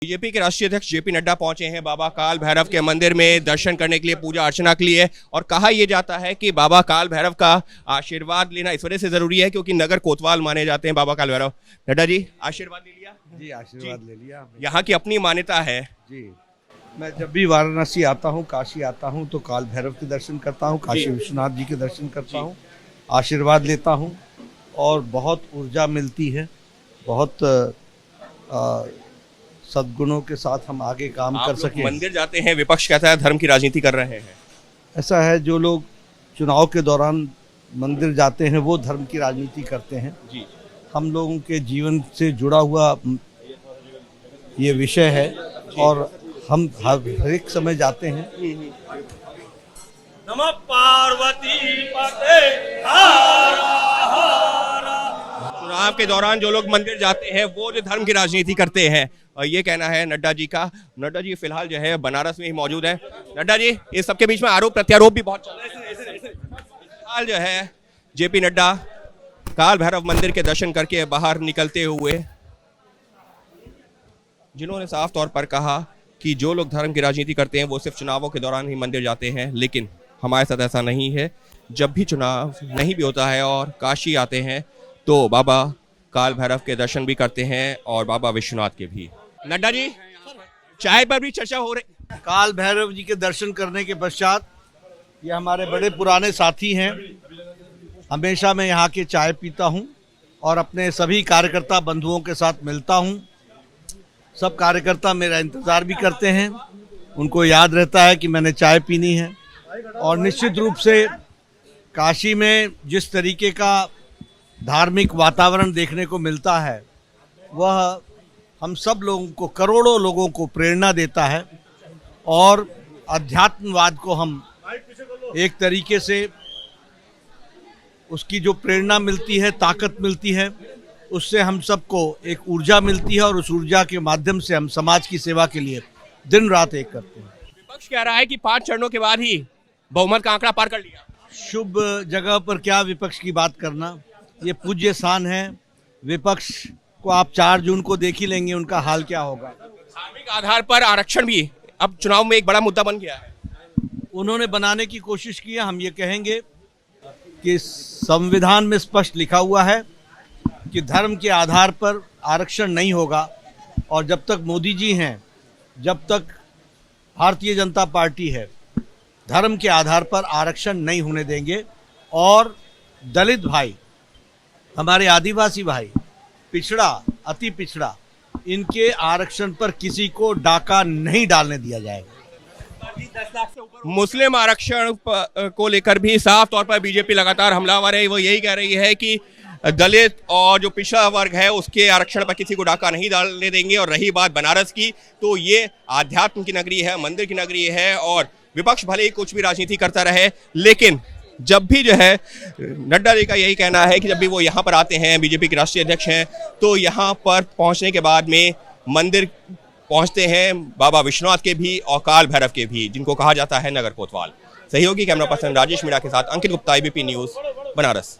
BJP के राष्ट्रीय अध्यक्ष जेपी नड्डा पहुंचे हैं बाबा काल भैरव के मंदिर में दर्शन करने के लिए, पूजा अर्चना के लिए। और कहा यह जाता है कि बाबा काल भैरव का आशीर्वाद लेना इस वजह से जरूरी है क्योंकि नगर कोतवाल माने जाते हैं बाबा काल भैरव। नड्डा जी, आशीर्वाद ले लिया? जी, आशीर्वाद ले लिया। यहाँ की अपनी मान्यता है जी, मैं जब भी वाराणसी आता हूँ, काशी आता हूँ तो काल भैरव के दर्शन करता हूँ, काशी विश्वनाथ जी के दर्शन करता हूँ, आशीर्वाद लेता हूँ और बहुत ऊर्जा मिलती है। बहुत सद्गुणों के साथ हम आगे काम कर सकें। मंदिर जाते हैं, विपक्ष कहता है धर्म की राजनीति कर रहे हैं। ऐसा है, जो लोग चुनाव के दौरान मंदिर जाते हैं वो धर्म की राजनीति करते हैं। जी, हम लोगों के जीवन से जुड़ा हुआ ये विषय है और हम हर एक समय जाते हैं। नमः पार्वती पते चुनाव के दौरान जो लोग मंदिर जाते हैं वो जो धर्म की राजनीति करते हैं, और ये कहना है नड्डा जी का। नड्डा जी फिलहाल जो है बनारस में ही मौजूद है। नड्डा जी, इस सबके बीच में आरोप प्रत्यारोप भी बहुत चल रहे हैं। फिलहाल जो है जेपी नड्डा काल भैरव मंदिर के दर्शन करके बाहर निकलते हुए जिन्होंने साफ तौर पर कहा कि जो लोग धर्म की राजनीति करते हैं वो सिर्फ चुनावों के दौरान ही मंदिर जाते हैं, लेकिन हमारे साथ ऐसा नहीं है। जब भी चुनाव नहीं भी होता है और काशी आते हैं तो बाबा काल भैरव के दर्शन भी करते हैं और बाबा विश्वनाथ के भी। नड्डा जी, चाय पर भी चर्चा हो रही। काल भैरव जी के दर्शन करने के पश्चात, ये हमारे बड़े पुराने साथी हैं, हमेशा मैं यहाँ के चाय पीता हूँ और अपने सभी कार्यकर्ता बंधुओं के साथ मिलता हूँ। सब कार्यकर्ता मेरा इंतज़ार भी करते हैं, उनको याद रहता है कि मैंने चाय पीनी है। और निश्चित रूप से काशी में जिस तरीके का धार्मिक वातावरण देखने को मिलता है वह हम सब लोगों को, करोड़ों लोगों को प्रेरणा देता है। और अध्यात्मवाद को हम एक तरीके से उसकी जो प्रेरणा मिलती है, ताकत मिलती है, उससे हम सबको एक ऊर्जा मिलती है और उस ऊर्जा के माध्यम से हम समाज की सेवा के लिए दिन रात एक करते हैं। विपक्ष कह रहा है कि 5 चरणों के बाद ही बहुमत का आंकड़ा पार कर लिया। शुभ जगह पर क्या विपक्ष की बात करना, ये पूज्य स्थान है। विपक्ष को आप 4 जून को देख ही लेंगे उनका हाल क्या होगा। धार्मिक आधार पर आरक्षण भी अब चुनाव में एक बड़ा मुद्दा बन गया है। उन्होंने बनाने की कोशिश की है। हम ये कहेंगे कि संविधान में स्पष्ट लिखा हुआ है कि धर्म के आधार पर आरक्षण नहीं होगा। और जब तक मोदी जी हैं, जब तक भारतीय जनता पार्टी है, धर्म के आधार पर आरक्षण नहीं होने देंगे। और दलित भाई, हमारे आदिवासी भाई, पिछड़ा, अति पिछड़ा, इनके आरक्षण पर किसी को डाका नहीं डालने दिया जाएगा। मुस्लिम आरक्षण को लेकर भी साफ तौर पर बीजेपी लगातार हमलावर है। वो यही कह रही है कि दलित और जो पिछड़ा वर्ग है उसके आरक्षण पर किसी को डाका नहीं डालने देंगे। और रही बात बनारस की, तो ये आध्यात्म की नगरी है, मंदिर की नगरी है और विपक्ष भले ही कुछ भी राजनीति करता रहे, लेकिन जब भी जो है नड्डा जी का यही कहना है कि जब भी वो यहाँ पर आते हैं, बीजेपी के राष्ट्रीय अध्यक्ष हैं, तो यहाँ पर पहुँचने के बाद में मंदिर पहुँचते हैं बाबा विश्वनाथ के भी और काल भैरव के भी, जिनको कहा जाता है नगर कोतवाल। सहयोगी कैमरा पर्सन राजेश मीणा के साथ अंकित गुप्ता, ABP न्यूज़, बनारस।